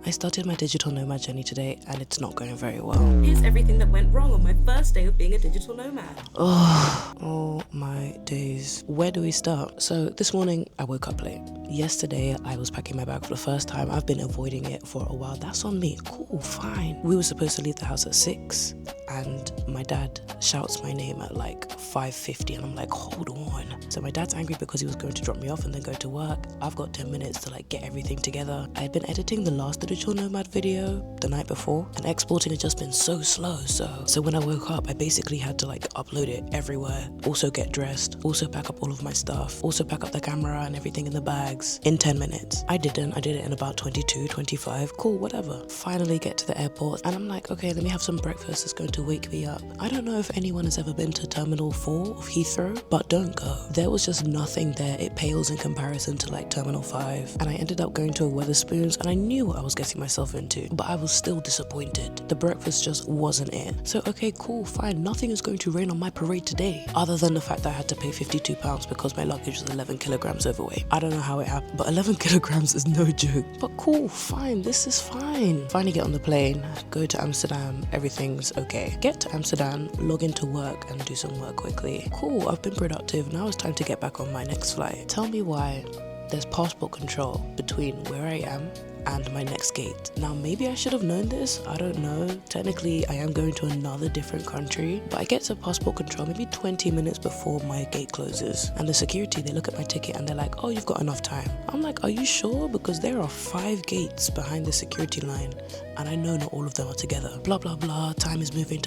I started my digital nomad journey today and it's not going very well. Here's everything that went wrong on my first day of being a digital nomad. Oh my days. Where do we start? So this morning I woke up late. Yesterday I was packing my bag for the first time. I've been avoiding it for a while. That's on me. Cool, fine. We were supposed to leave the house at 6 and my dad shouts my name at like 5:50 and I'm like, hold on. So my dad's angry because he was going to drop me off and then go to work. I've got 10 minutes to like get everything together. I had been editing the last digital nomad video the night before and exporting had just been so slow. So when I woke up, I basically had to like upload it everywhere, also get dressed, also pack up all of my stuff, also pack up the camera and everything in the bags in 10 minutes. I did it in about 22, 25, cool, whatever. Finally get to the airport and I'm like, okay, let me have some breakfast. It's going to wake me up. I don't know if anyone has ever been to Terminal 4 of Heathrow, but don't go. There was just nothing there. It pales in comparison to like Terminal 5. And I ended up going to a Wetherspoons and I knew what I was getting myself into, but I was still disappointed. The breakfast just wasn't it. So okay, cool, fine. Nothing is going to rain on my parade today, other than the fact that I had to pay £52 because my luggage was 11 kilograms overweight. I don't know how it happened, but 11 kilograms is no joke. But cool, fine, this is fine. Finally get on the plane, go to Amsterdam, everything's okay. Get to Amsterdam, log into work and do some work quickly. Cool, I've been productive. Now it's time to get back on my next flight. Tell me why there's passport control between where I am and my next gate. Now maybe I should have known this, I don't know. Technically I am going to another different country, but I get to passport control maybe 20 minutes before my gate closes and the security, they look at my ticket and they're like, oh, you've got enough time. I'm like, are you sure? Because there are 5 gates behind the security line and I know not all of them are together. Blah blah blah, time is moving.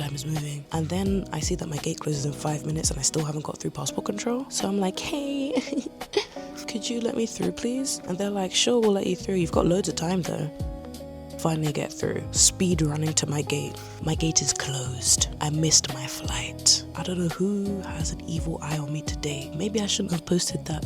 And then I see that my gate closes in 5 minutes and I still haven't got through passport control. So I'm like, hey, could you let me through please? And they're like, sure, we'll let you through. You've got loads of time though. Finally get through. Speed running to my gate. My gate is closed. I missed my flight. I don't know who has an evil eye on me today. Maybe I shouldn't have posted that.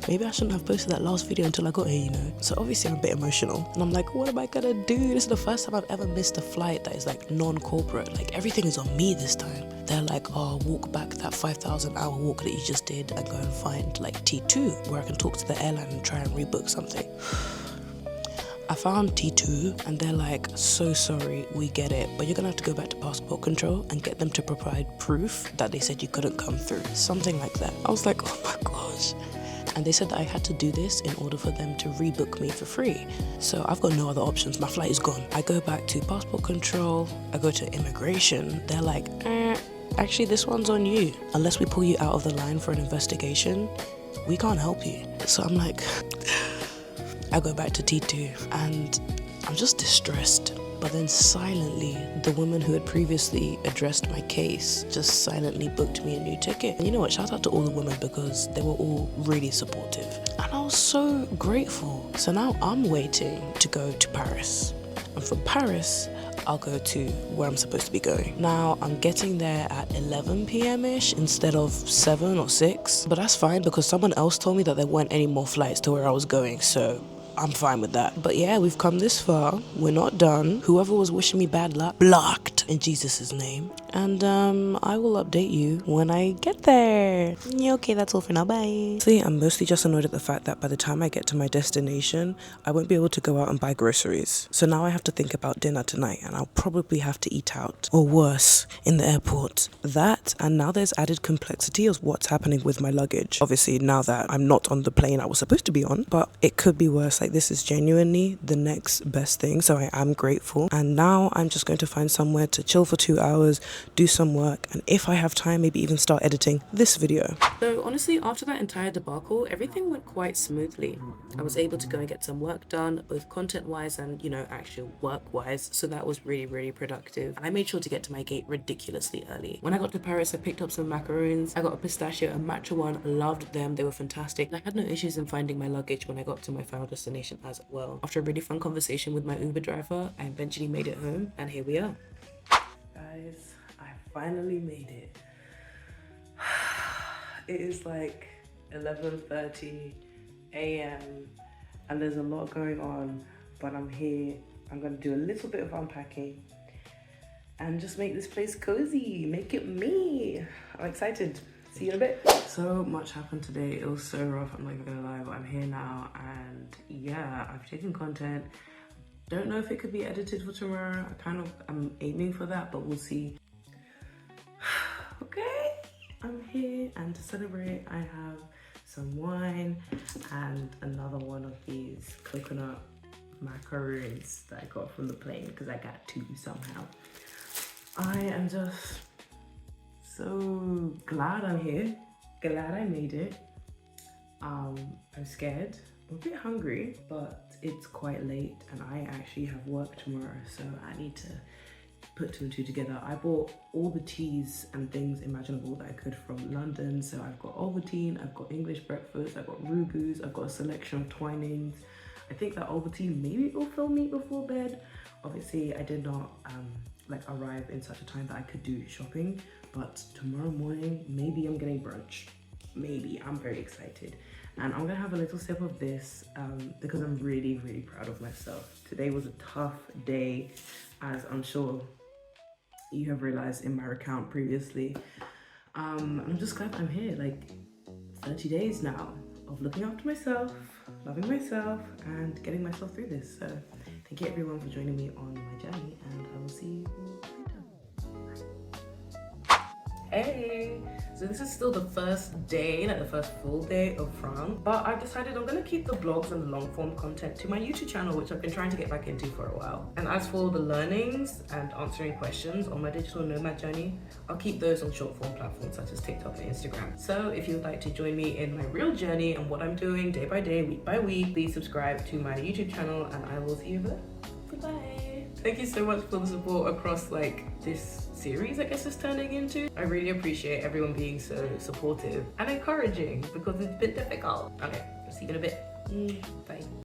Maybe I shouldn't have posted that last video until I got here, you know. So obviously I'm a bit emotional. And I'm like, what am I gonna do? This is the first time I've ever missed a flight that is like non-corporate. Like everything is on me this time. They're like, oh, walk back that 5,000 hour walk that you just did and go and find like T2 where I can talk to the airline and try and rebook something. I found T2 and they're like, so sorry, we get it, but you're gonna have to go back to passport control and get them to provide proof that they said you couldn't come through. Something like that. I was like, oh my gosh. And they said that I had to do this in order for them to rebook me for free. So I've got no other options. My flight is gone. I go back to passport control. I go to immigration. They're like, actually this one's on you. Unless we pull you out of the line for an investigation, we can't help you. So I'm like, I go back to T2 and I'm just distressed. But then silently, the woman who had previously addressed my case just silently booked me a new ticket. And you know what, shout out to all the women because they were all really supportive. And I was so grateful. So now I'm waiting to go to Paris. And from Paris, I'll go to where I'm supposed to be going. Now, I'm getting there at 11 p.m.-ish instead of 7 or 6. But that's fine because someone else told me that there weren't any more flights to where I was going, so I'm fine with that. But yeah, we've come this far. We're not done. Whoever was wishing me bad luck, blocked in Jesus' name. And I will update you when I get there. Yeah, okay, that's all for now. Bye. See, I'm mostly just annoyed at the fact that by the time I get to my destination, I won't be able to go out and buy groceries. So now I have to think about dinner tonight and I'll probably have to eat out. Or worse, in the airport. That, and now there's added complexity of what's happening with my luggage. Obviously, now that I'm not on the plane I was supposed to be on, but it could be worse. Like, this is genuinely the next best thing, so I am grateful. And now I'm just going to find somewhere to chill for 2 hours, do some work, and if I have time, maybe even start editing this video. So honestly, after that entire debacle, everything went quite smoothly. I was able to go and get some work done, both content-wise and, you know, actual work-wise, so that was really, really productive. And I made sure to get to my gate ridiculously early. When I got to Paris, I picked up some macaroons. I got a pistachio and matcha one, loved them, they were fantastic. I had no issues in finding my luggage when I got to my final destination as well. After a really fun conversation with my Uber driver, I eventually made it home, and here we are. Guys, I finally made it. It is like 11:30 a.m. and there's a lot going on, but I'm here. I'm gonna do a little bit of unpacking and just make this place cozy, make it me. I'm excited. See you in a bit. So much happened today. It was so rough, I'm not even gonna lie, but I'm here now and yeah, I've taken content, Don't know if it could be edited for tomorrow. I'm aiming for that, but we'll see. Okay, I'm here, and to celebrate I have some wine and another one of these coconut macaroons that I got from the plane because I got two somehow. I am just so glad I'm here, glad I made it. I'm scared, I'm a bit hungry, but it's quite late and I actually have work tomorrow, so I need to put two and two together. I bought all the teas and things imaginable that I could from London. So I've got Ovaltine, I've got English breakfast, I've got Rugus, I've got a selection of Twinings. I think that Ovaltine maybe will fill me before bed. Obviously I did not arrive in such a time that I could do shopping, but tomorrow morning maybe I'm getting brunch. Maybe. I'm very excited, and I'm gonna have a little sip of this because I'm really proud of myself. Today was a tough day, as I'm sure you have realized in my recount previously. I'm just glad I'm here, like 30 days now of looking after myself, loving myself, and getting myself through this. So thank you everyone for joining me on my journey, and I will see you later. Hey! So this is still the first day, like the first full day of France, but I've decided I'm gonna keep the vlogs and the long form content to my YouTube channel, which I've been trying to get back into for a while. And as for the learnings and answering questions on my digital nomad journey, I'll keep those on short form platforms such as TikTok and Instagram. So if you would like to join me in my real journey and what I'm doing day by day, week by week, please subscribe to my YouTube channel and I will see you there. Goodbye. Thank you so much for the support across this series, I guess it's turning into. I really appreciate everyone being so supportive and encouraging because it's been difficult. Okay, I'll see you in a bit. Bye.